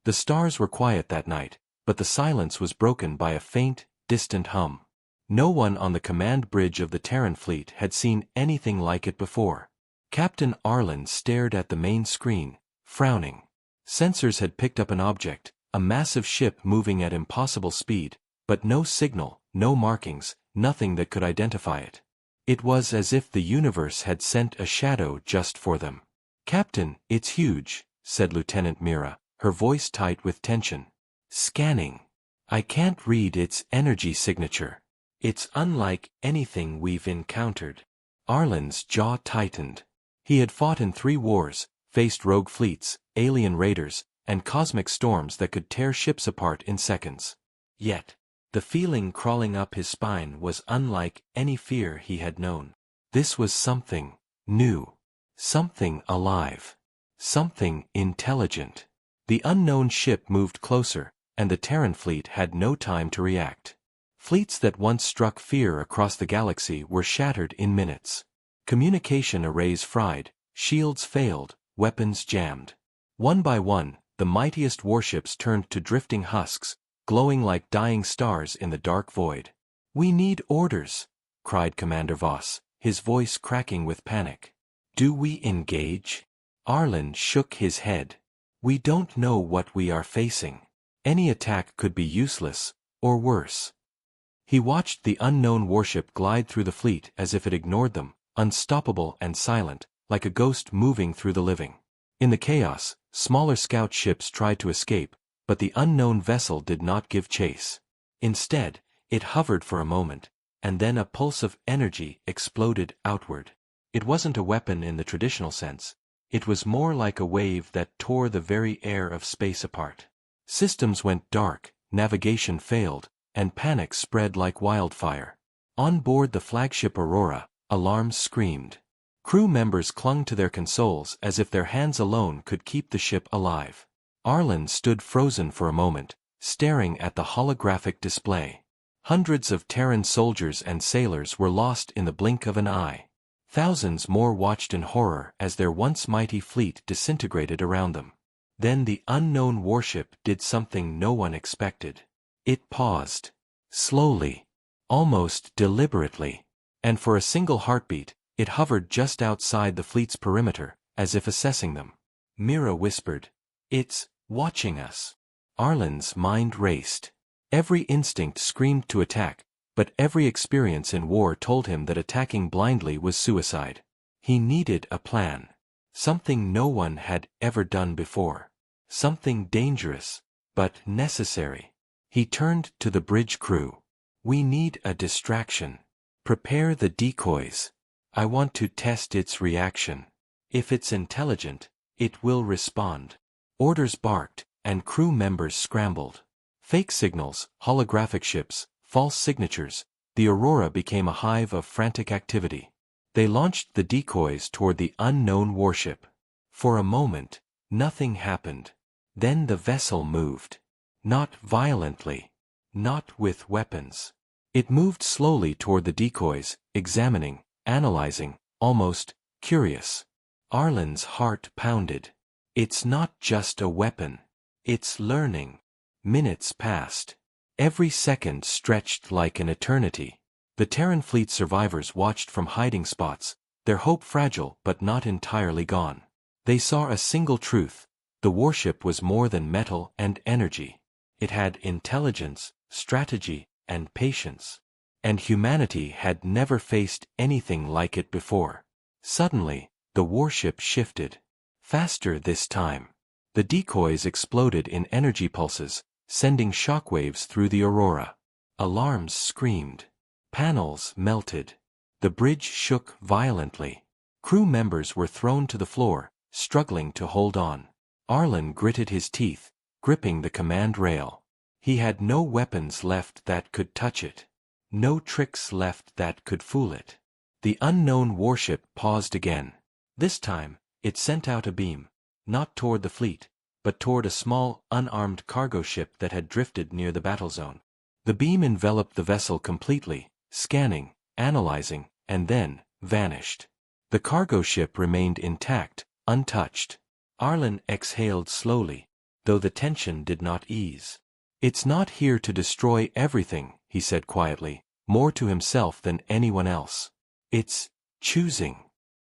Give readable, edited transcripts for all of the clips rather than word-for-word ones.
The stars were quiet that night, but the silence was broken by a faint, distant hum. No one on the command bridge of the Terran fleet had seen anything like it before. Captain Arlen stared at the main screen, frowning. Sensors had picked up an object, a massive ship moving at impossible speed, but no signal, no markings, nothing that could identify it. It was as if the universe had sent a shadow just for them. "Captain, it's huge," said Lieutenant Mira, her voice tight with tension. "Scanning. I can't read its energy signature. It's unlike anything we've encountered." Arlen's jaw tightened. He had fought in 3 wars, faced rogue fleets, alien raiders, and cosmic storms that could tear ships apart in seconds. Yet, the feeling crawling up his spine was unlike any fear he had known. This was something new. Something alive. Something intelligent. The unknown ship moved closer, and the Terran fleet had no time to react. Fleets that once struck fear across the galaxy were shattered in minutes. Communication arrays fried, shields failed, weapons jammed. One by one, the mightiest warships turned to drifting husks, glowing like dying stars in the dark void. "We need orders," cried Commander Voss, his voice cracking with panic. "Do we engage?" Arlen shook his head. "We don't know what we are facing. Any attack could be useless, or worse." He watched the unknown warship glide through the fleet as if it ignored them, unstoppable and silent, like a ghost moving through the living. In the chaos, smaller scout ships tried to escape, but the unknown vessel did not give chase. Instead, it hovered for a moment, and then a pulse of energy exploded outward. It wasn't a weapon in the traditional sense. It was more like a wave that tore the very air of space apart. Systems went dark, navigation failed, and panic spread like wildfire. On board the flagship Aurora, alarms screamed. Crew members clung to their consoles as if their hands alone could keep the ship alive. Arlen stood frozen for a moment, staring at the holographic display. Hundreds of Terran soldiers and sailors were lost in the blink of an eye. Thousands more watched in horror as their once mighty fleet disintegrated around them. Then the unknown warship did something no one expected. It paused. Slowly. Almost deliberately. And for a single heartbeat, it hovered just outside the fleet's perimeter, as if assessing them. Mira whispered, "It's watching us." Arlen's mind raced. Every instinct screamed to attack, but every experience in war told him that attacking blindly was suicide. He needed a plan. Something no one had ever done before. Something dangerous, but necessary. He turned to the bridge crew. "We need a distraction. Prepare the decoys. I want to test its reaction. If it's intelligent, it will respond." Orders barked, and crew members scrambled. Fake signals, holographic ships, false signatures, the Aurora became a hive of frantic activity. They launched the decoys toward the unknown warship. For a moment, nothing happened. Then the vessel moved. Not violently. Not with weapons. It moved slowly toward the decoys, examining, analyzing, almost curious. Arlen's heart pounded. It's not just a weapon. It's learning. Minutes passed. Every second stretched like an eternity. The Terran fleet survivors watched from hiding spots, their hope fragile but not entirely gone. They saw a single truth. The warship was more than metal and energy. It had intelligence, strategy, and patience. And humanity had never faced anything like it before. Suddenly, the warship shifted. Faster this time. The decoys exploded in energy pulses, sending shockwaves through the Aurora. Alarms screamed. Panels melted. The bridge shook violently. Crew members were thrown to the floor, struggling to hold on. Arlen gritted his teeth, gripping the command rail. He had no weapons left that could touch it. No tricks left that could fool it. The unknown warship paused again. This time, it sent out a beam, not toward the fleet, but toward a small, unarmed cargo ship that had drifted near the battle zone. The beam enveloped the vessel completely, scanning, analyzing, and then vanished. The cargo ship remained intact, untouched. Arlen exhaled slowly. though the tension did not ease. "It's not here to destroy everything," he said quietly, more to himself than anyone else. "It's choosing,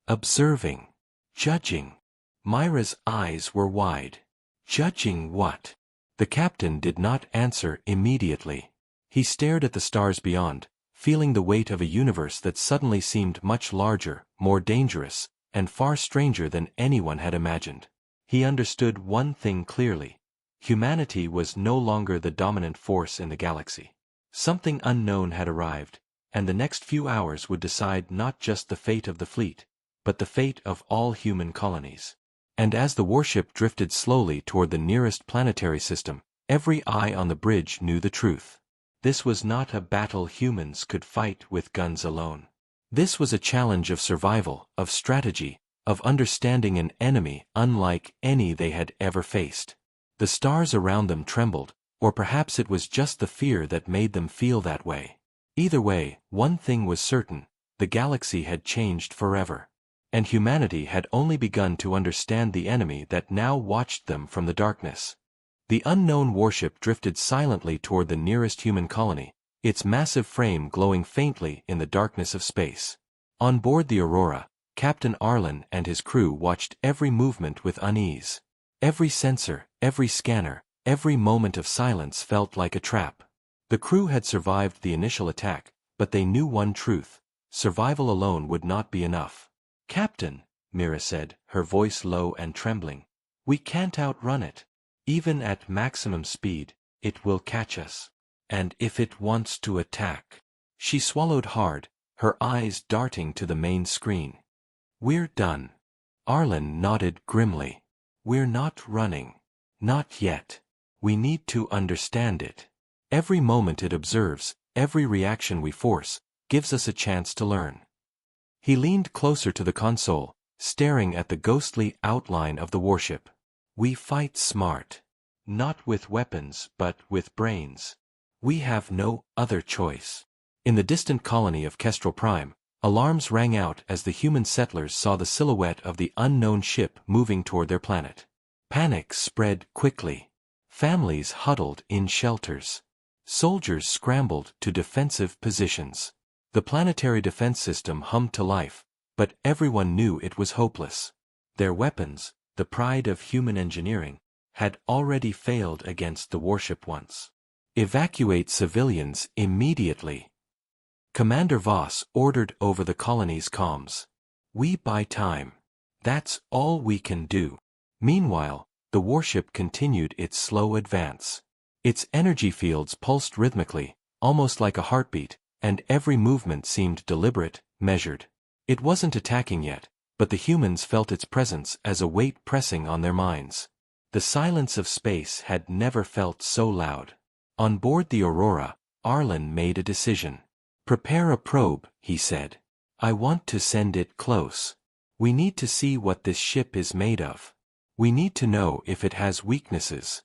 observing, judging." Myra's eyes were wide. Judging what? The captain did not answer immediately. He stared at the stars beyond, feeling the weight of a universe that suddenly seemed much larger, more dangerous, and far stranger than anyone had imagined. He understood one thing clearly. Humanity was no longer the dominant force in the galaxy. Something unknown had arrived, and the next few hours would decide not just the fate of the fleet, but the fate of all human colonies. And as the warship drifted slowly toward the nearest planetary system, every eye on the bridge knew the truth. This was not a battle humans could fight with guns alone. This was a challenge of survival, of strategy, of understanding an enemy unlike any they had ever faced. The stars around them trembled, or perhaps it was just the fear that made them feel that way. Either way, one thing was certain: the galaxy had changed forever. And humanity had only begun to understand the enemy that now watched them from the darkness. The unknown warship drifted silently toward the nearest human colony, its massive frame glowing faintly in the darkness of space. On board the Aurora, Captain Arlen and his crew watched every movement with unease. Every sensor, every scanner, every moment of silence felt like a trap. The crew had survived the initial attack, but they knew one truth: survival alone would not be enough. "Captain," Mira said, her voice low and trembling, "we can't outrun it. Even at maximum speed, it will catch us. And if it wants to attack..." She swallowed hard, her eyes darting to the main screen. "We're done." Arlen nodded grimly. "We're not running. Not yet. We need to understand it. Every moment it observes, every reaction we force, gives us a chance to learn." He leaned closer to the console, staring at the ghostly outline of the warship. "We fight smart. Not with weapons but with brains. We have no other choice." In the distant colony of Kestrel Prime, alarms rang out as the human settlers saw the silhouette of the unknown ship moving toward their planet. Panic spread quickly. Families huddled in shelters. Soldiers scrambled to defensive positions. The planetary defense system hummed to life, but everyone knew it was hopeless. Their weapons, the pride of human engineering, had already failed against the warship once. "Evacuate civilians immediately," Commander Voss ordered over the colony's comms. "We buy time. That's all we can do." Meanwhile, the warship continued its slow advance. Its energy fields pulsed rhythmically, almost like a heartbeat, and every movement seemed deliberate, measured. It wasn't attacking yet, but the humans felt its presence as a weight pressing on their minds. The silence of space had never felt so loud. On board the Aurora, Arlen made a decision. "Prepare a probe," he said. "I want to send it close. We need to see what this ship is made of. We need to know if it has weaknesses."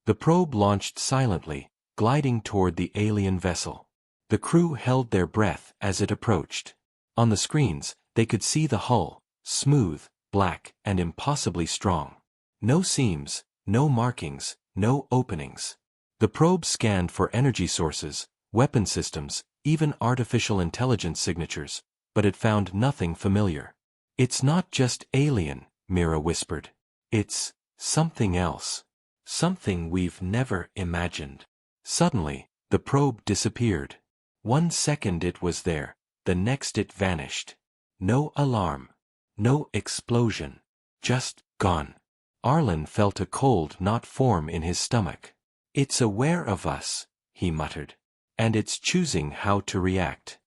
The probe launched silently, gliding toward the alien vessel. The crew held their breath as it approached. On the screens, they could see the hull, smooth, black, and impossibly strong. No seams, no markings, no openings. The probe scanned for energy sources, weapon systems, even artificial intelligence signatures, but it found nothing familiar. "It's not just alien," Mira whispered. "It's something else. Something we've never imagined." Suddenly, the probe disappeared. 1 second it was there, the next it vanished. No alarm. No explosion. Just gone. Arlen felt a cold knot form in his stomach. "It's aware of us," he muttered. "And it's choosing how to react."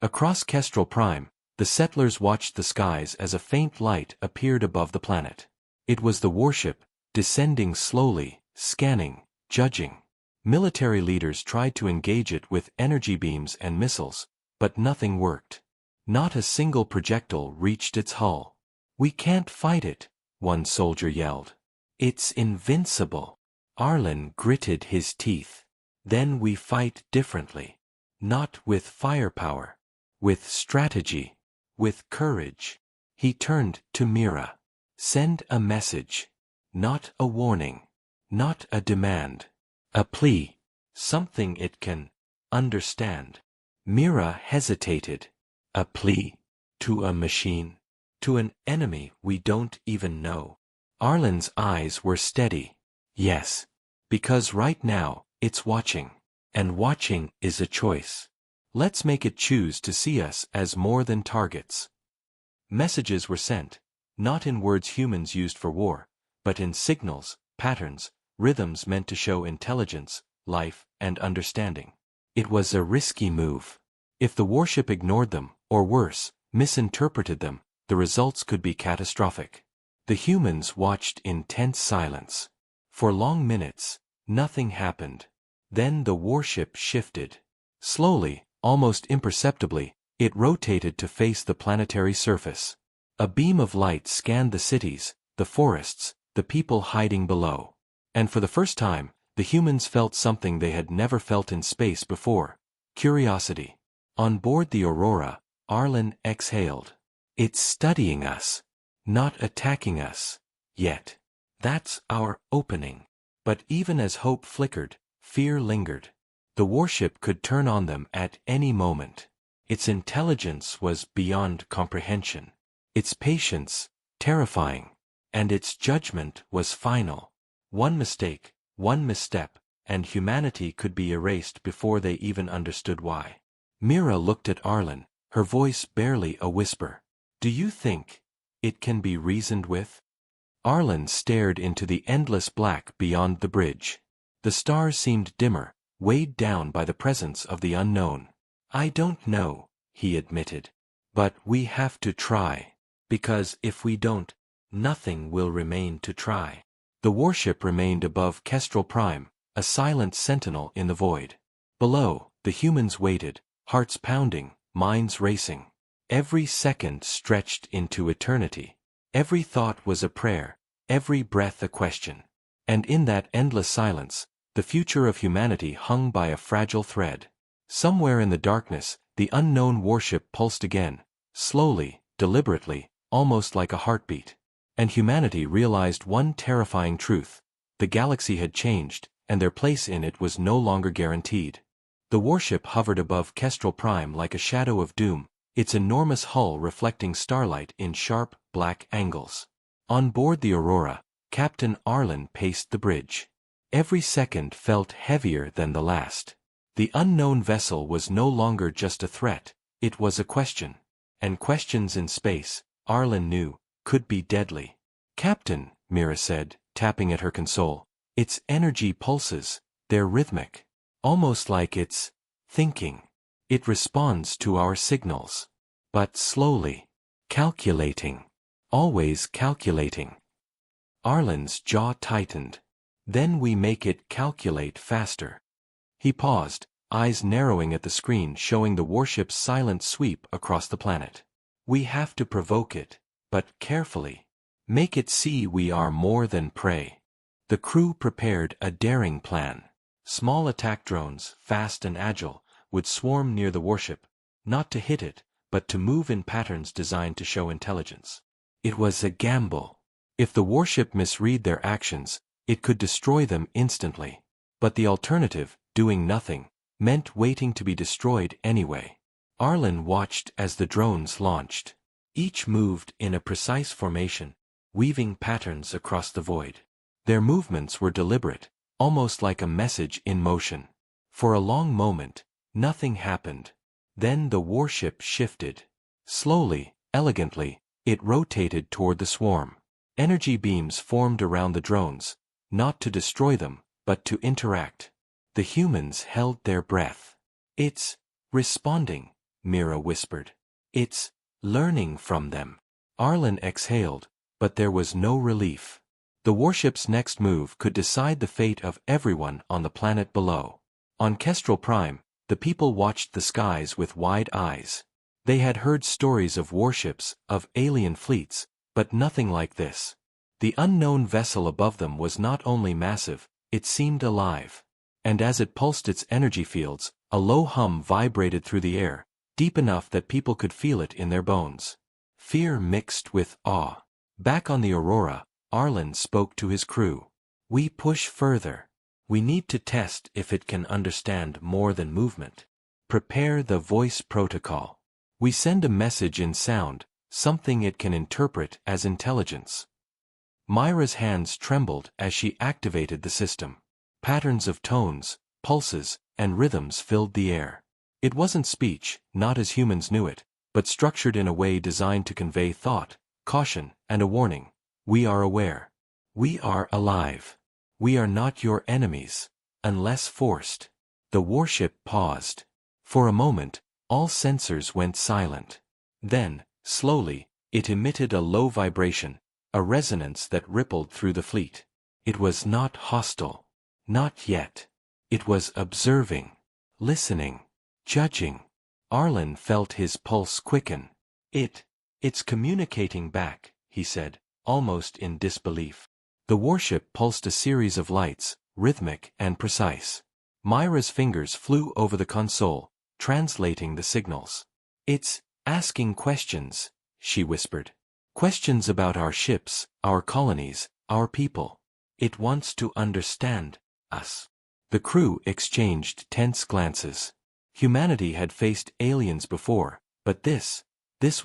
Across Kestrel Prime, the settlers watched the skies as a faint light appeared above the planet. It was the warship, descending slowly, scanning, judging. Military leaders tried to engage it with energy beams and missiles, but nothing worked. Not a single projectile reached its hull. "We can't fight it," one soldier yelled. "It's invincible." Arlen gritted his teeth. "Then we fight differently. Not with firepower. With strategy. With courage." He turned to Mira. "Send a message. Not a warning. Not a demand. A plea. Something it can understand. Mira hesitated. A plea. To a machine. To an enemy we don't even know. Arlen's eyes were steady. Yes. Because right now, it's watching. And watching is a choice. Let's make it choose to see us as more than targets. Messages were sent, not in words humans used for war, but in signals, patterns, rhythms meant to show intelligence, life, and understanding. It was a risky move. If the warship ignored them, or worse, misinterpreted them, the results could be catastrophic. The humans watched in tense silence. For long minutes, nothing happened. Then the warship shifted. Slowly, almost imperceptibly, it rotated to face the planetary surface. A beam of light scanned the cities, the forests, the people hiding below. And for the first time, the humans felt something they had never felt in space before: curiosity. On board the Aurora, Arlen exhaled. It's studying us. Not attacking us. Yet. That's our opening. But even as hope flickered, fear lingered. The warship could turn on them at any moment. Its intelligence was beyond comprehension. Its patience, terrifying. And its judgment was final. One mistake, one misstep, and humanity could be erased before they even understood why. Mira looked at Arlen, her voice barely a whisper. Do you think it can be reasoned with? Arlen stared into the endless black beyond the bridge. The stars seemed dimmer, weighed down by the presence of the unknown. I don't know, he admitted. But we have to try. Because if we don't, nothing will remain to try. The warship remained above Kestrel Prime, a silent sentinel in the void. Below, the humans waited, hearts pounding, minds racing. Every second stretched into eternity. Every thought was a prayer, every breath a question. And in that endless silence, the future of humanity hung by a fragile thread. Somewhere in the darkness, the unknown warship pulsed again, slowly, deliberately, almost like a heartbeat. And humanity realized one terrifying truth: the galaxy had changed, and their place in it was no longer guaranteed. The warship hovered above Kestrel Prime like a shadow of doom, its enormous hull reflecting starlight in sharp, black angles. On board the Aurora, Captain Arlen paced the bridge. Every second felt heavier than the last. The unknown vessel was no longer just a threat, it was a question. And questions in space, Arlen knew, could be deadly. Captain, Mira said, tapping at her console, its energy pulses, they're rhythmic. Almost like it's thinking. It responds to our signals. But slowly. Calculating. Always calculating. Arlen's jaw tightened. Then we make it calculate faster. He paused, eyes narrowing at the screen showing the warship's silent sweep across the planet. We have to provoke it, but carefully. Make it see we are more than prey. The crew prepared a daring plan. Small attack drones, fast and agile, would swarm near the warship, not to hit it, but to move in patterns designed to show intelligence. It was a gamble. If the warship misread their actions, it could destroy them instantly. But the alternative, doing nothing, meant waiting to be destroyed anyway. Arlen watched as the drones launched. Each moved in a precise formation, weaving patterns across the void. Their movements were deliberate, almost like a message in motion. For a long moment, nothing happened. Then the warship shifted. Slowly, elegantly, it rotated toward the swarm. Energy beams formed around the drones, not to destroy them, but to interact. The humans held their breath. It's responding, Mira whispered. It's learning from them. Arlen exhaled, but there was no relief. The warship's next move could decide the fate of everyone on the planet below. On Kestrel Prime, the people watched the skies with wide eyes. They had heard stories of warships, of alien fleets, but nothing like this. The unknown vessel above them was not only massive, it seemed alive. And as it pulsed its energy fields, a low hum vibrated through the air, deep enough that people could feel it in their bones. Fear mixed with awe. Back on the Aurora, Arlen spoke to his crew. We push further. We need to test if it can understand more than movement. Prepare the voice protocol. We send a message in sound, something it can interpret as intelligence. Myra's hands trembled as she activated the system. Patterns of tones, pulses, and rhythms filled the air. It wasn't speech, not as humans knew it, but structured in a way designed to convey thought, caution, and a warning. We are aware. We are alive. We are not your enemies, unless forced. The warship paused. For a moment, all sensors went silent. Then, slowly, it emitted a low vibration, a resonance that rippled through the fleet. It was not hostile. Not yet. It was observing, listening, judging. Arlen felt his pulse quicken. It's communicating back, he said, almost in disbelief. The warship pulsed a series of lights, rhythmic and precise. Myra's fingers flew over the console, translating the signals. It's asking questions, she whispered. Questions about our ships, our colonies, our people. It wants to understand us. The crew exchanged tense glances. Humanity had faced aliens before, but this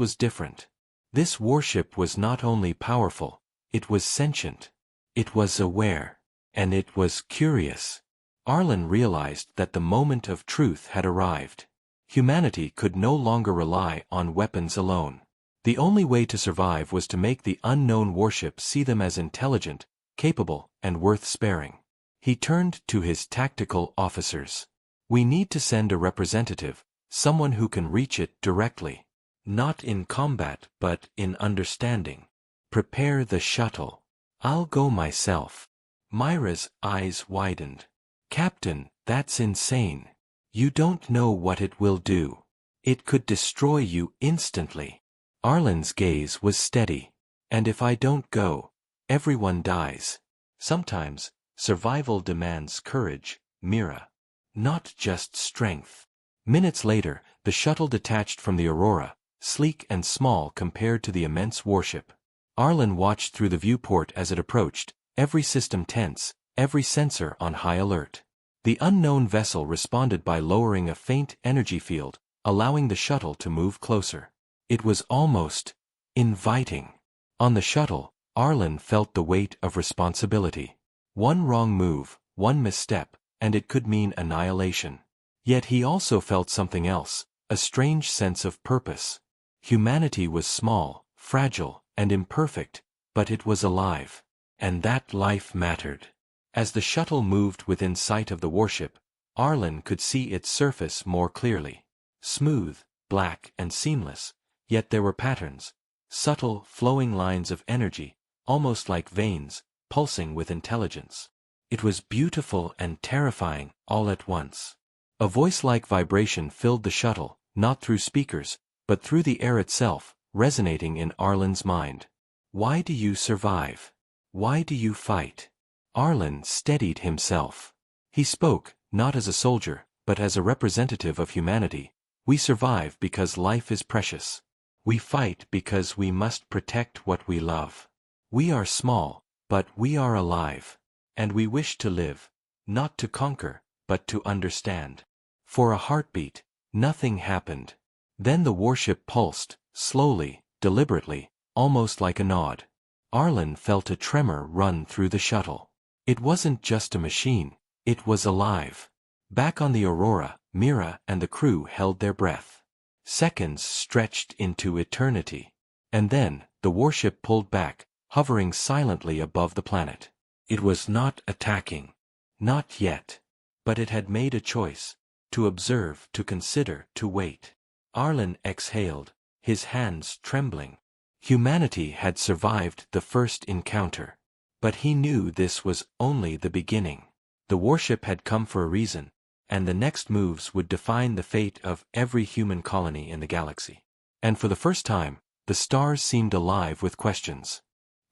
was different. This warship was not only powerful, it was sentient. It was aware. And it was curious. Arlen realized that the moment of truth had arrived. Humanity could no longer rely on weapons alone. The only way to survive was to make the unknown warship see them as intelligent, capable, and worth sparing. He turned to his tactical officers. We need to send a representative, someone who can reach it directly. Not in combat, but in understanding. Prepare the shuttle. I'll go myself. Myra's eyes widened. Captain, that's insane. You don't know what it will do. It could destroy you instantly. Arlen's gaze was steady. And if I don't go, everyone dies. Sometimes, survival demands courage, Mira. Not just strength. Minutes later, the shuttle detached from the Aurora, sleek and small compared to the immense warship. Arlen watched through the viewport as it approached, every system tense, every sensor on high alert. The unknown vessel responded by lowering a faint energy field, allowing the shuttle to move closer. It was almost inviting. On the shuttle, Arlen felt the weight of responsibility. One wrong move, one misstep, and it could mean annihilation. Yet he also felt something else, a strange sense of purpose. Humanity was small, fragile, and imperfect, but it was alive. And that life mattered. As the shuttle moved within sight of the warship, Arlen could see its surface more clearly. Smooth, black, and seamless, yet there were patterns, subtle, flowing lines of energy, almost like veins, pulsing with intelligence. It was beautiful and terrifying, all at once. A voice-like vibration filled the shuttle, not through speakers, but through the air itself, resonating in Arlen's mind. Why do you survive? Why do you fight? Arlen steadied himself. He spoke, not as a soldier, but as a representative of humanity. We survive because life is precious. We fight because we must protect what we love. We are small, but we are alive. And we wish to live, not to conquer, but to understand. For a heartbeat, nothing happened. Then the warship pulsed, slowly, deliberately, almost like a nod. Arlen felt a tremor run through the shuttle. It wasn't just a machine, it was alive. Back on the Aurora, Mira and the crew held their breath. Seconds stretched into eternity. And then, the warship pulled back, hovering silently above the planet. It was not attacking. Not yet. But it had made a choice. To observe, to consider, to wait. Arlen exhaled, his hands trembling. Humanity had survived the first encounter. But he knew this was only the beginning. The warship had come for a reason, and the next moves would define the fate of every human colony in the galaxy. And for the first time, the stars seemed alive with questions.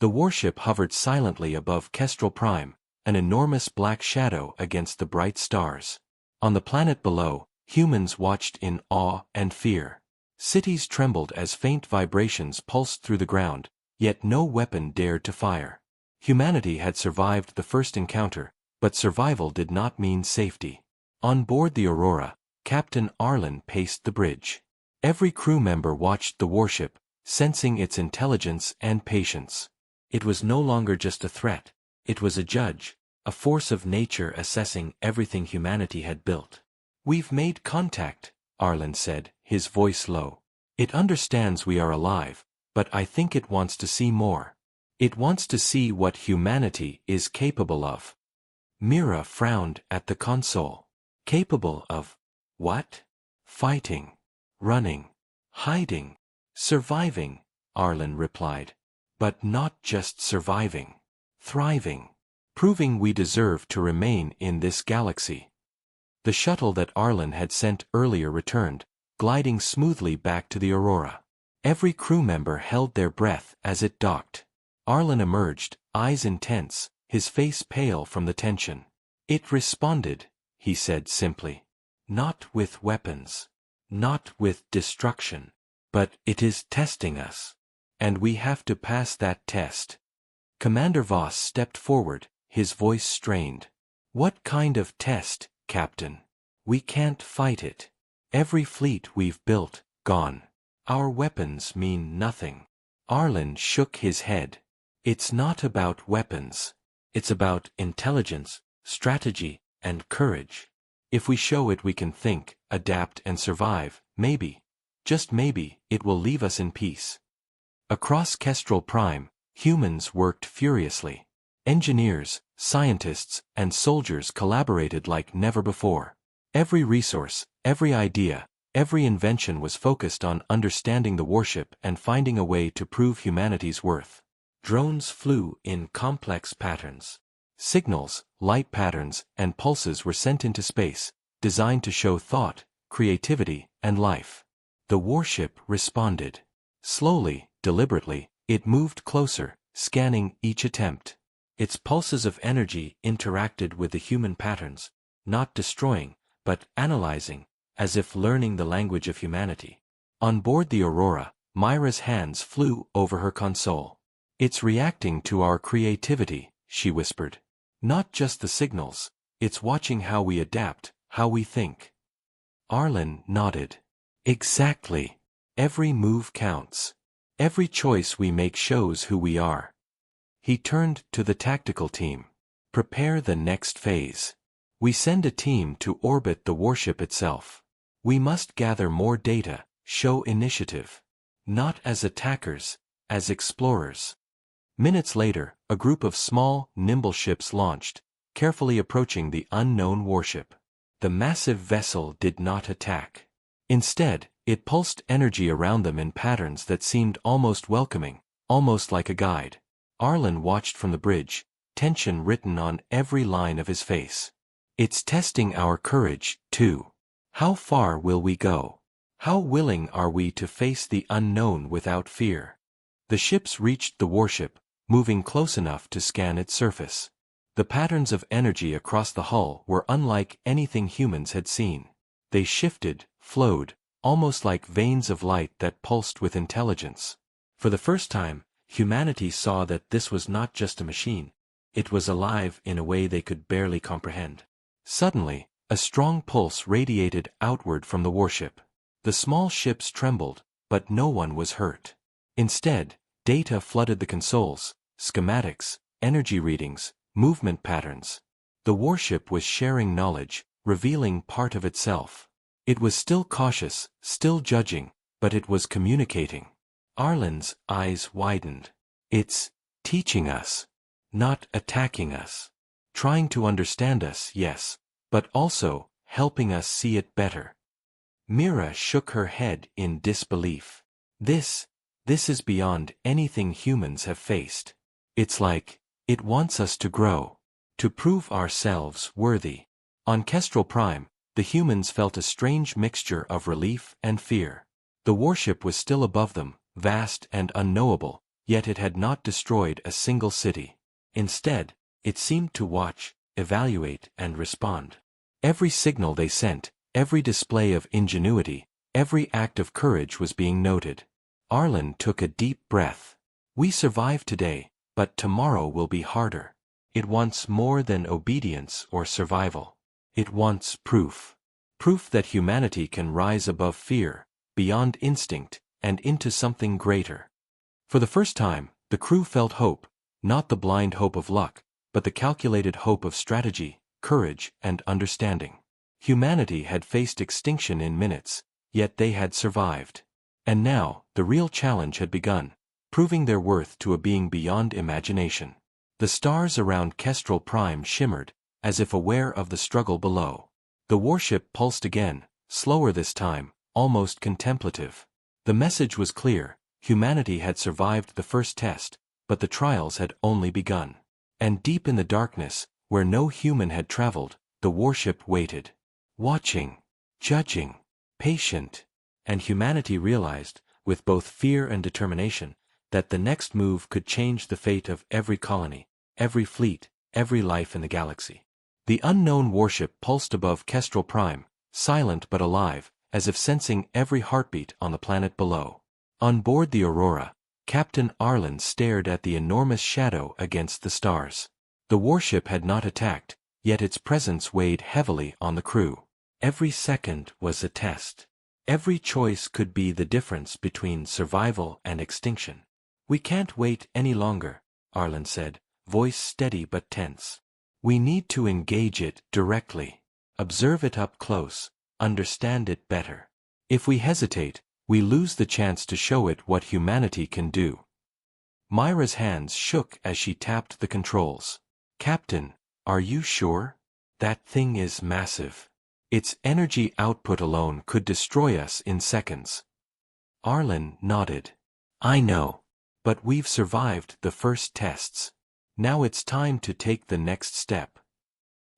The warship hovered silently above Kestrel Prime, an enormous black shadow against the bright stars. On the planet below, humans watched in awe and fear. Cities trembled as faint vibrations pulsed through the ground, yet no weapon dared to fire. Humanity had survived the first encounter, but survival did not mean safety. On board the Aurora, Captain Arlen paced the bridge. Every crew member watched the warship, sensing its intelligence and patience. It was no longer just a threat, it was a judge, a force of nature assessing everything humanity had built. "We've made contact," Arlen said, his voice low. "It understands we are alive, but I think it wants to see more. It wants to see what humanity is capable of." Mira frowned at the console. Capable of what? Fighting, running, hiding, surviving, Arlen replied. But not just surviving. Thriving. Proving we deserve to remain in this galaxy. The shuttle that Arlen had sent earlier returned, gliding smoothly back to the Aurora. Every crew member held their breath as it docked. Arlen emerged, eyes intense, his face pale from the tension. "It responded," he said simply. "Not with weapons. Not with destruction. But it is testing us. And we have to pass that test." Commander Voss stepped forward, his voice strained. "What kind of test, Captain? We can't fight it. Every fleet we've built, gone. Our weapons mean nothing." Arlen shook his head. "It's not about weapons. It's about intelligence, strategy, and courage. If we show it we can think, adapt and survive, maybe, just maybe, it will leave us in peace." Across Kestrel Prime, humans worked furiously. Engineers, scientists, and soldiers collaborated like never before. Every resource, every idea, every invention was focused on understanding the warship and finding a way to prove humanity's worth. Drones flew in complex patterns. Signals, light patterns, and pulses were sent into space, designed to show thought, creativity, and life. The warship responded. Slowly, deliberately, it moved closer, scanning each attempt. Its pulses of energy interacted with the human patterns, not destroying, but analyzing, as if learning the language of humanity. On board the Aurora, Myra's hands flew over her console. "It's reacting to our creativity," she whispered. "Not just the signals, it's watching how we adapt, how we think." Arlen nodded. "Exactly. Every move counts. Every choice we make shows who we are." He turned to the tactical team. "Prepare the next phase. We send a team to orbit the warship itself. We must gather more data, show initiative. Not as attackers, as explorers." Minutes later, a group of small, nimble ships launched, carefully approaching the unknown warship. The massive vessel did not attack. Instead, it pulsed energy around them in patterns that seemed almost welcoming, almost like a guide. Arlen watched from the bridge, tension written on every line of his face. "It's testing our courage, too. How far will we go? How willing are we to face the unknown without fear?" The ships reached the warship, moving close enough to scan its surface. The patterns of energy across the hull were unlike anything humans had seen. They shifted, flowed, almost like veins of light that pulsed with intelligence. For the first time, humanity saw that this was not just a machine. It was alive in a way they could barely comprehend. Suddenly, a strong pulse radiated outward from the warship. The small ships trembled, but no one was hurt. Instead, data flooded the consoles, schematics, energy readings, movement patterns. The warship was sharing knowledge, revealing part of itself. It was still cautious, still judging, but it was communicating. Arlen's eyes widened. "It's teaching us. Not attacking us. Trying to understand us, yes, but also helping us see it better." Mira shook her head in disbelief. This is beyond anything humans have faced. It's like, it wants us to grow, to prove ourselves worthy. On Kestrel Prime, the humans felt a strange mixture of relief and fear. The warship was still above them, vast and unknowable, yet it had not destroyed a single city. Instead, it seemed to watch, evaluate, and respond. Every signal they sent, every display of ingenuity, every act of courage was being noted. Arlen took a deep breath. "We survived today, but tomorrow will be harder. It wants more than obedience or survival. It wants proof. Proof that humanity can rise above fear, beyond instinct, and into something greater. For the first time, the crew felt hope, not the blind hope of luck, but the calculated hope of strategy, courage, and understanding. Humanity had faced extinction in minutes, yet they had survived. And now, the real challenge had begun, proving their worth to a being beyond imagination. The stars around Kestrel Prime shimmered, as if aware of the struggle below. The warship pulsed again, slower this time, almost contemplative. The message was clear: humanity had survived the first test, but the trials had only begun. And deep in the darkness, where no human had traveled, the warship waited. Watching, judging, patient. And humanity realized, with both fear and determination, that the next move could change the fate of every colony, every fleet, every life in the galaxy. The unknown warship pulsed above Kestrel Prime, silent but alive, as if sensing every heartbeat on the planet below. On board the Aurora, Captain Arlen stared at the enormous shadow against the stars. The warship had not attacked, yet its presence weighed heavily on the crew. Every second was a test. Every choice could be the difference between survival and extinction. "We can't wait any longer," Arlen said, voice steady but tense. "We need to engage it directly. Observe it up close, understand it better. If we hesitate, we lose the chance to show it what humanity can do." Myra's hands shook as she tapped the controls. "Captain, are you sure? That thing is massive. Its energy output alone could destroy us in seconds." Arlen nodded. "I know. But we've survived the first tests. Now it's time to take the next step."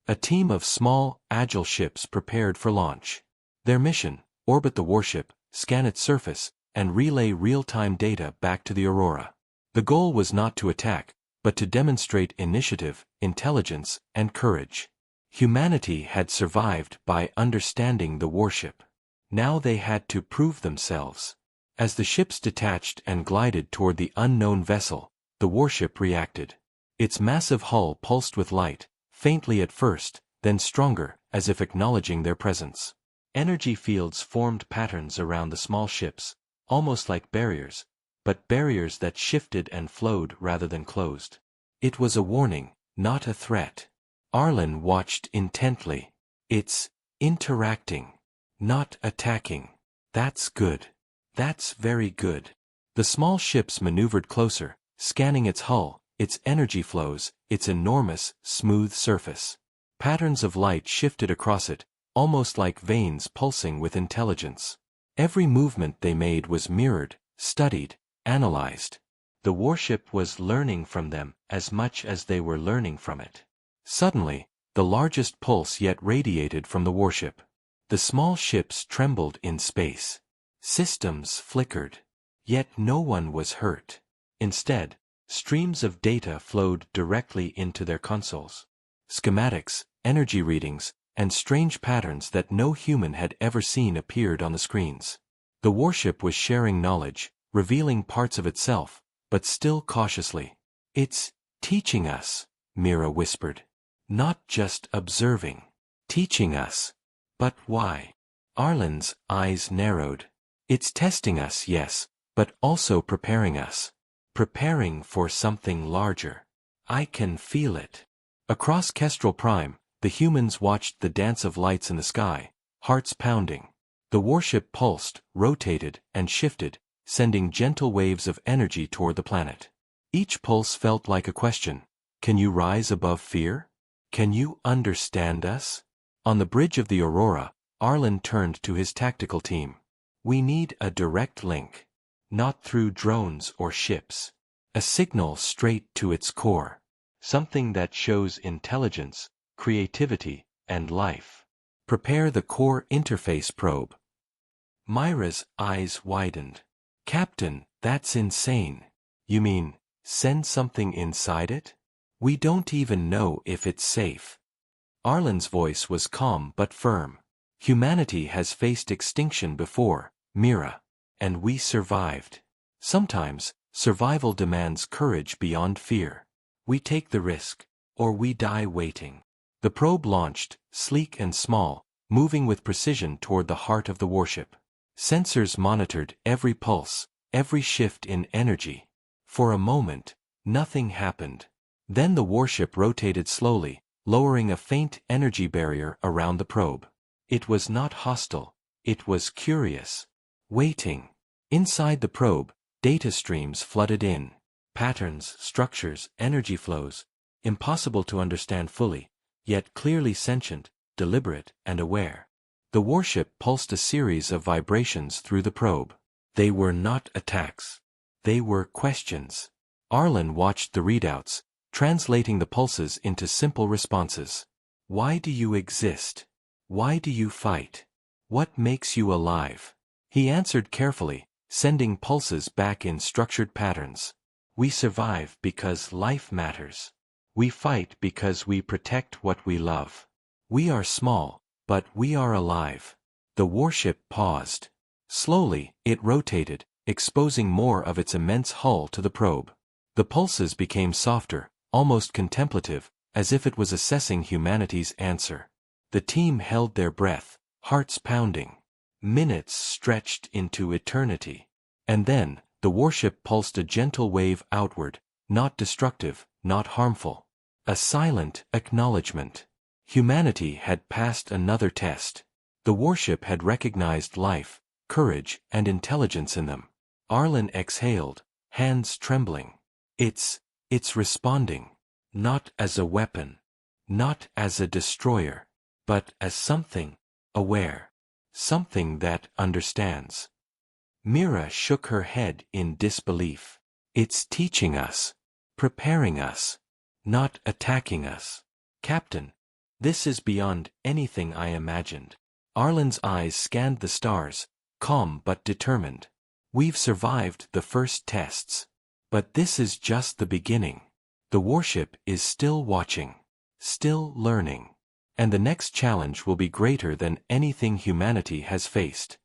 A team of small, agile ships prepared for launch. Their mission: orbit the warship, scan its surface, and relay real-time data back to the Aurora. The goal was not to attack, but to demonstrate initiative, intelligence, and courage. Humanity had survived by understanding the warship. Now they had to prove themselves. As the ships detached and glided toward the unknown vessel, the warship reacted. Its massive hull pulsed with light, faintly at first, then stronger, as if acknowledging their presence. Energy fields formed patterns around the small ships, almost like barriers, but barriers that shifted and flowed rather than closed. It was a warning, not a threat. Arlen watched intently. "It's interacting, not attacking. That's good. That's very good." The small ships maneuvered closer, scanning its hull, its energy flows, its enormous, smooth surface. Patterns of light shifted across it, almost like veins pulsing with intelligence. Every movement they made was mirrored, studied, analyzed. The warship was learning from them as much as they were learning from it. Suddenly, the largest pulse yet radiated from the warship. The small ships trembled in space. Systems flickered. Yet no one was hurt. Instead, streams of data flowed directly into their consoles. Schematics, energy readings, and strange patterns that no human had ever seen appeared on the screens. The warship was sharing knowledge, revealing parts of itself, but still cautiously. "It's teaching us," Mira whispered. "Not just observing. Teaching us. But why?" Arlen's eyes narrowed. "It's testing us, yes, but also preparing us. Preparing for something larger. I can feel it." Across Kestrel Prime, the humans watched the dance of lights in the sky, hearts pounding. The warship pulsed, rotated, and shifted, sending gentle waves of energy toward the planet. Each pulse felt like a question. Can you rise above fear? Can you understand us? On the bridge of the Aurora, Arlen turned to his tactical team. "We need a direct link. Not through drones or ships. A signal straight to its core. Something that shows intelligence, creativity, and life. Prepare the core interface probe." Myra's eyes widened. "Captain, that's insane. You mean, send something inside it? We don't even know if it's safe." Arlen's voice was calm but firm. "Humanity has faced extinction before, Mira. And we survived. Sometimes, Survival demands courage beyond fear. We take the risk, or we die waiting. The probe launched, sleek and small, moving with precision toward the heart of the warship. Sensors monitored every pulse, every shift in energy. For a moment, nothing happened. Then the warship rotated slowly, lowering a faint energy barrier around the probe. It was not hostile, it was curious. Waiting. Inside the probe, data streams flooded in. Patterns, structures, energy flows. Impossible to understand fully, yet clearly sentient, deliberate, and aware. The warship pulsed a series of vibrations through the probe. They were not attacks. They were questions. Arlen watched the readouts, translating the pulses into simple responses. Why do you exist? Why do you fight? What makes you alive? He answered carefully, sending pulses back in structured patterns. We survive because life matters. We fight because we protect what we love. We are small, but we are alive. The warship paused. Slowly, it rotated, exposing more of its immense hull to the probe. The pulses became softer, almost contemplative, as if it was assessing humanity's answer. The team held their breath, hearts pounding. Minutes stretched into eternity. And then, the warship pulsed a gentle wave outward, not destructive, not harmful. A silent acknowledgement. Humanity had passed another test. The warship had recognized life, courage, and intelligence in them. Arlen exhaled, hands trembling. It's responding. Not as a weapon. Not as a destroyer. But as something aware. Something that understands. Mira shook her head in disbelief. It's teaching us. Preparing us. Not attacking us. Captain, this is beyond anything I imagined. Arlen's eyes scanned the stars, calm but determined. We've survived the first tests. But this is just the beginning. The warship is still watching. Still learning. And the next challenge will be greater than anything humanity has faced.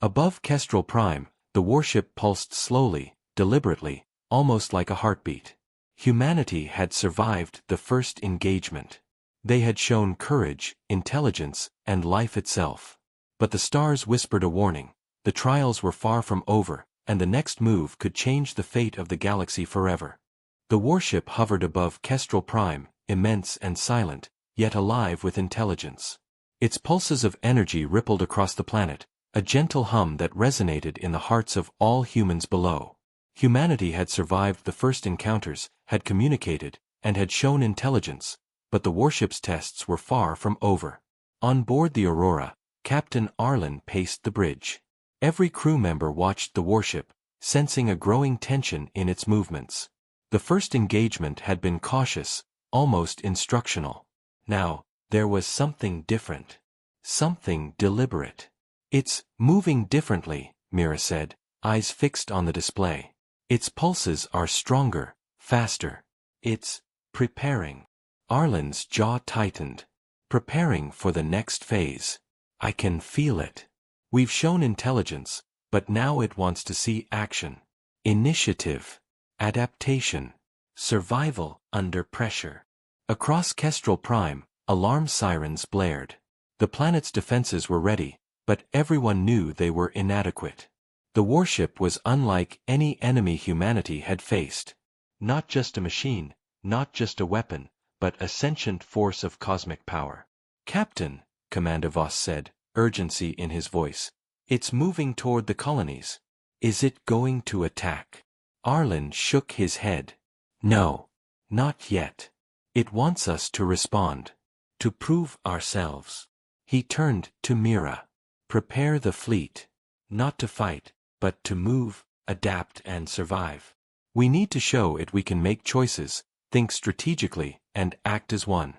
Above Kestrel Prime, the warship pulsed slowly, deliberately, almost like a heartbeat. Humanity had survived the first engagement. They had shown courage, intelligence, and life itself. But the stars whispered a warning. The trials were far from over, and the next move could change the fate of the galaxy forever. The warship hovered above Kestrel Prime, immense and silent, yet alive with intelligence. Its pulses of energy rippled across the planet, a gentle hum that resonated in the hearts of all humans below. Humanity had survived the first encounters, had communicated, and had shown intelligence, but the warship's tests were far from over. On board the Aurora, Captain Arlen paced the bridge. Every crew member watched the warship, sensing a growing tension in its movements. The first engagement had been cautious, almost instructional. Now, there was something different. Something deliberate. It's moving differently, Mira said, eyes fixed on the display. Its pulses are stronger, faster. It's preparing. Arlen's jaw tightened. Preparing for the next phase. I can feel it. We've shown intelligence, but now it wants to see action. Initiative. Adaptation. Survival under pressure. Across Kestrel Prime, alarm sirens blared. The planet's defenses were ready, but everyone knew they were inadequate. The warship was unlike any enemy humanity had faced. Not just a machine, not just a weapon, but a sentient force of cosmic power. Captain, Commander Voss said, urgency in his voice. It's moving toward the colonies. Is it going to attack? Arlen shook his head. No. Not yet. It wants us to respond. To prove ourselves. He turned to Mira. Prepare the fleet. Not to fight, but to move, adapt and survive. We need to show it we can make choices, think strategically, and act as one.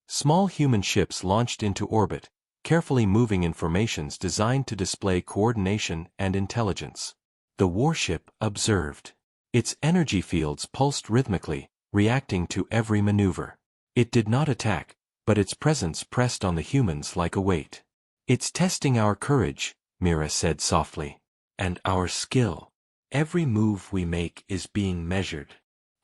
Small human ships launched into orbit, carefully moving informations designed to display coordination and intelligence. The warship observed. Its energy fields pulsed rhythmically, reacting to every maneuver. It did not attack, but its presence pressed on the humans like a weight. It's testing our courage, Mira said softly. And our skill. Every move we make is being measured.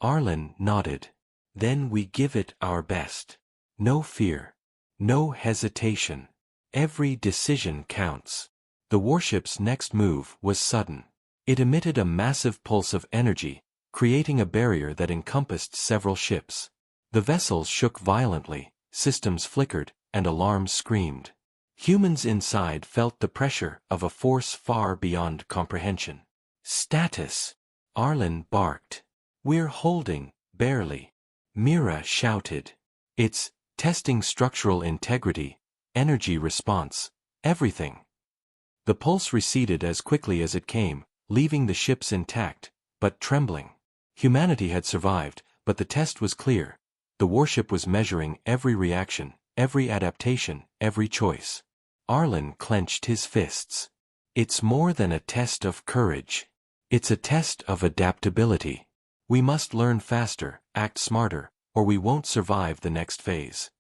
Arlen nodded. Then we give it our best. No fear. No hesitation. Every decision counts. The warship's next move was sudden. It emitted a massive pulse of energy, creating a barrier that encompassed several ships. The vessels shook violently, systems flickered, and alarms screamed. Humans inside felt the pressure of a force far beyond comprehension. Status. Arlen barked. We're holding, barely. Mira shouted. It's testing structural integrity, energy response, everything. The pulse receded as quickly as it came, leaving the ships intact, but trembling. Humanity had survived, but the test was clear. The warship was measuring every reaction, every adaptation, every choice. Arlen clenched his fists. It's more than a test of courage. It's a test of adaptability. We must learn faster, act smarter, or we won't survive the next phase.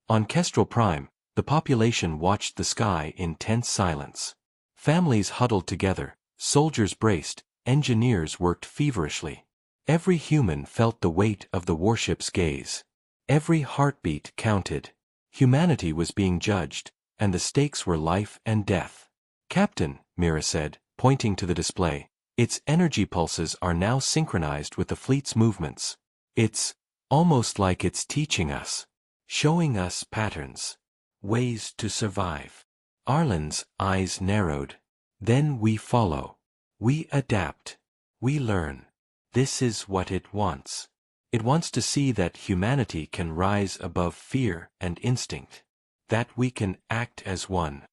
On Kestrel Prime, the population watched the sky in tense silence. Families huddled together, soldiers braced, engineers worked feverishly. Every human felt the weight of the warship's gaze. Every heartbeat counted. Humanity was being judged, and the stakes were life and death. Captain, Mira said, pointing to the display, its energy pulses are now synchronized with the fleet's movements. It's almost like it's teaching us, showing us patterns, ways to survive. Arlen's eyes narrowed. Then we follow. We adapt. We learn. This is what it wants. It wants to see that humanity can rise above fear and instinct. That we can act as one.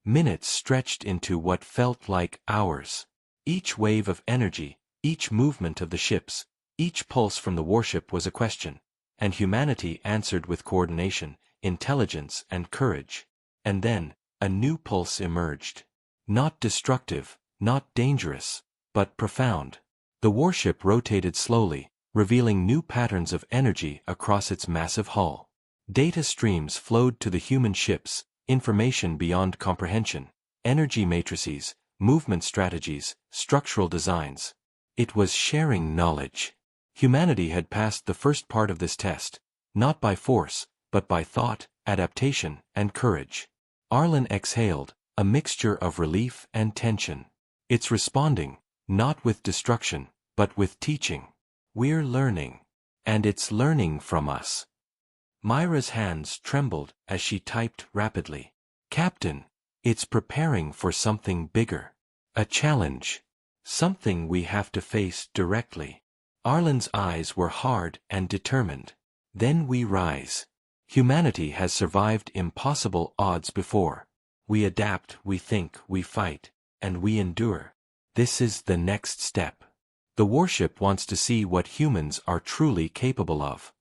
Minutes stretched into what felt like hours. Each wave of energy, each movement of the ships, each pulse from the warship was a question, and humanity answered with coordination, intelligence, and courage. And then, a new pulse emerged. Not destructive, not dangerous, but profound. The warship rotated slowly, revealing new patterns of energy across its massive hull. Data streams flowed to the human ships, information beyond comprehension, energy matrices, movement strategies, structural designs. It was sharing knowledge. Humanity had passed the first part of this test, not by force, but by thought, adaptation, and courage. Arlen exhaled, a mixture of relief and tension. It's responding, not with destruction, but with teaching. We're learning. And it's learning from us. Myra's hands trembled as she typed rapidly. Captain, it's preparing for something bigger. A challenge. Something we have to face directly. Arlen's eyes were hard and determined. Then we rise. Humanity has survived impossible odds before. We adapt, we think, we fight, and we endure. This is the next step. The warship wants to see what humans are truly capable of.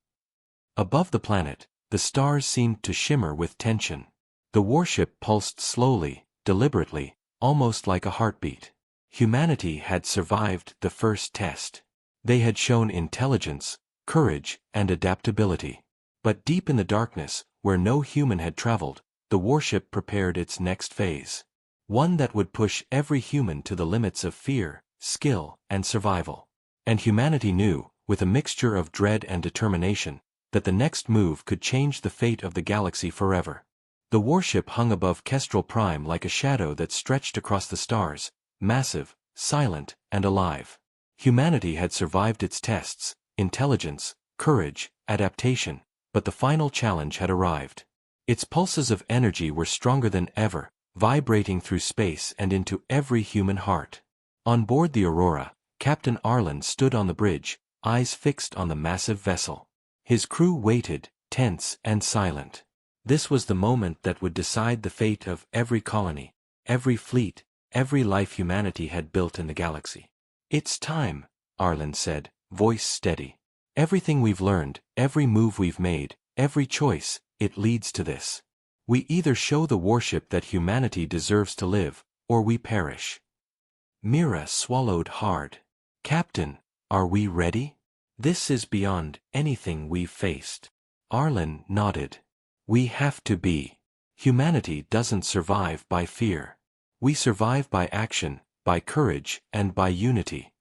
Above the planet, the stars seemed to shimmer with tension. The warship pulsed slowly, deliberately, almost like a heartbeat. Humanity had survived the first test. They had shown intelligence, courage, and adaptability. But deep in the darkness, where no human had traveled, the warship prepared its next phase. One that would push every human to the limits of fear, skill, and survival. And humanity knew, with a mixture of dread and determination, that the next move could change the fate of the galaxy forever. The warship hung above Kestrel Prime like a shadow that stretched across the stars, massive, silent, and alive. Humanity had survived its tests, intelligence, courage, adaptation, but the final challenge had arrived. Its pulses of energy were stronger than ever, vibrating through space and into every human heart. On board the Aurora, Captain Arlen stood on the bridge, eyes fixed on the massive vessel. His crew waited, tense and silent. This was the moment that would decide the fate of every colony, every fleet, every life humanity had built in the galaxy. It's time, Arlen said, voice steady. Everything we've learned, every move we've made, every choice, it leads to this. We either show the warship that humanity deserves to live, or we perish. Mira swallowed hard. Captain, are we ready? This is beyond anything we've faced. Arlen nodded. We have to be. Humanity doesn't survive by fear. We survive by action, by courage, and by unity.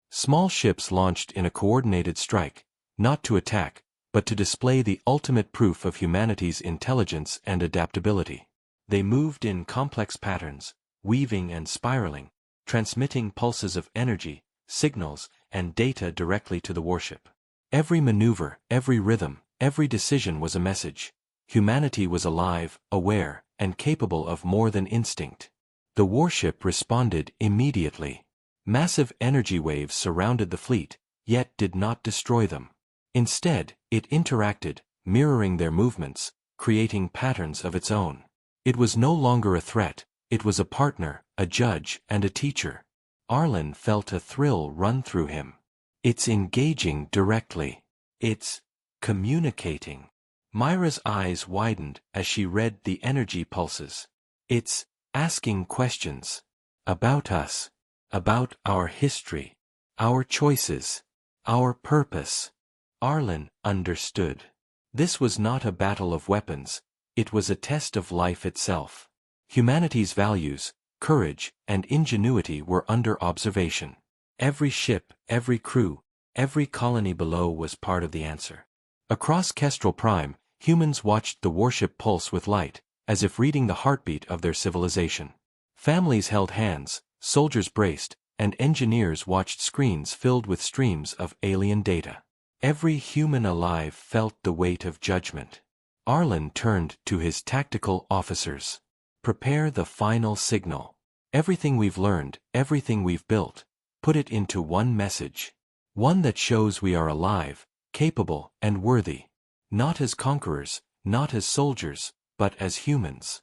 Small ships launched in a coordinated strike, not to attack, but to display the ultimate proof of humanity's intelligence and adaptability. They moved in complex patterns, weaving and spiraling, transmitting pulses of energy, signals, and data directly to the warship. Every maneuver, every rhythm, every decision was a message. Humanity was alive, aware, and capable of more than instinct. The warship responded immediately. Massive energy waves surrounded the fleet, yet did not destroy them. Instead, it interacted, mirroring their movements, creating patterns of its own. It was no longer a threat, it was a partner, a judge, and a teacher. Arlen felt a thrill run through him. It's engaging directly. It's communicating. Myra's eyes widened as she read the energy pulses. It's asking questions. About us. About our history. Our choices. Our purpose. Arlen understood. This was not a battle of weapons, it was a test of life itself. Humanity's values, courage, and ingenuity were under observation. Every ship, every crew, every colony below was part of the answer. Across Kestrel Prime, humans watched the warship pulse with light, as if reading the heartbeat of their civilization. Families held hands, soldiers braced, and engineers watched screens filled with streams of alien data. Every human alive felt the weight of judgment. Arlen turned to his tactical officers. Prepare the final signal. Everything we've learned, everything we've built, put it into one message. One that shows we are alive, capable, and worthy. Not as conquerors, not as soldiers, but as humans.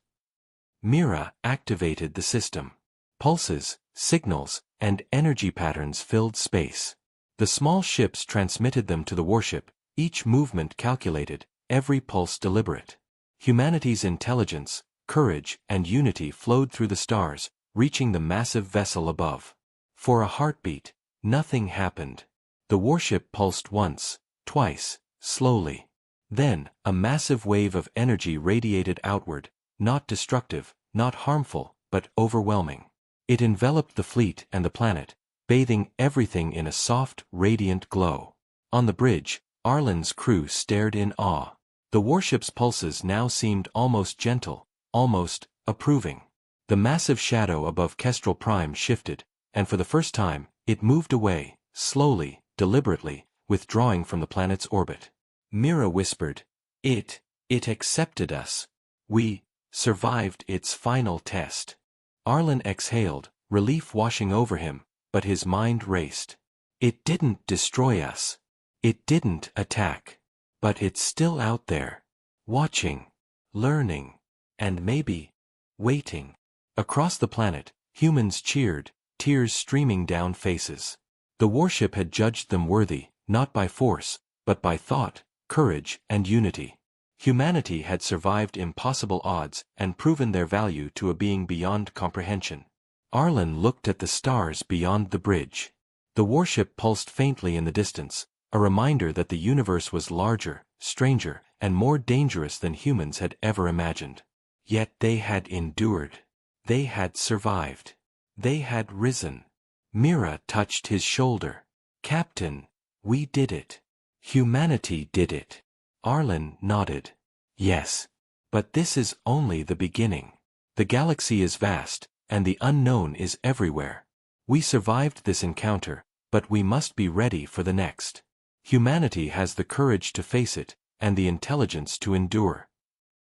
Mira activated the system. Pulses, signals, and energy patterns filled space. The small ships transmitted them to the warship, each movement calculated, every pulse deliberate. Humanity's intelligence, courage, and unity flowed through the stars, reaching the massive vessel above. For a heartbeat, nothing happened. The warship pulsed once, twice, slowly. Then, a massive wave of energy radiated outward, not destructive, not harmful, but overwhelming. It enveloped the fleet and the planet, bathing everything in a soft, radiant glow. On the bridge, Arlen's crew stared in awe. The warship's pulses now seemed almost gentle, almost approving. The massive shadow above Kestrel Prime shifted, and for the first time, it moved away, slowly, deliberately, withdrawing from the planet's orbit. Mira whispered, It accepted us. We survived its final test. Arlen exhaled, relief washing over him, but his mind raced. It didn't destroy us. It didn't attack. But it's still out there. Watching. Learning. And maybe waiting. Across the planet, humans cheered, tears streaming down faces. The warship had judged them worthy, not by force, but by thought, courage, and unity. Humanity had survived impossible odds and proven their value to a being beyond comprehension. Arlen looked at the stars beyond the bridge. The warship pulsed faintly in the distance, a reminder that the universe was larger, stranger, and more dangerous than humans had ever imagined. Yet they had endured. They had survived. They had risen. Mira touched his shoulder. Captain, we did it. Humanity did it. Arlen nodded. Yes. But this is only the beginning. The galaxy is vast, and the unknown is everywhere. We survived this encounter, but we must be ready for the next. Humanity has the courage to face it, and the intelligence to endure.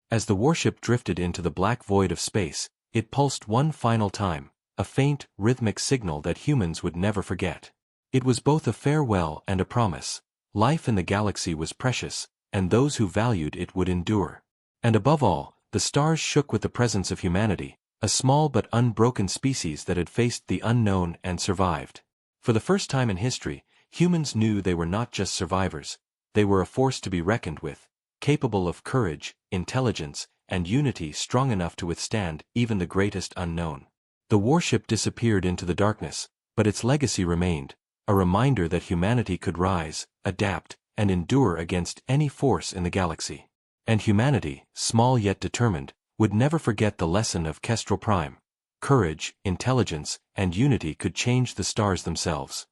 As the warship drifted into the black void of space, it pulsed one final time, a faint, rhythmic signal that humans would never forget. It was both a farewell and a promise. Life in the galaxy was precious, and those who valued it would endure. And above all, the stars shook with the presence of humanity, a small but unbroken species that had faced the unknown and survived. For the first time in history, humans knew they were not just survivors, they were a force to be reckoned with, capable of courage, intelligence, and unity strong enough to withstand even the greatest unknown. The warship disappeared into the darkness, but its legacy remained, a reminder that humanity could rise, adapt, and endure against any force in the galaxy. And humanity, small yet determined, would never forget the lesson of Kestrel Prime. courage, intelligence, and unity could change the stars themselves.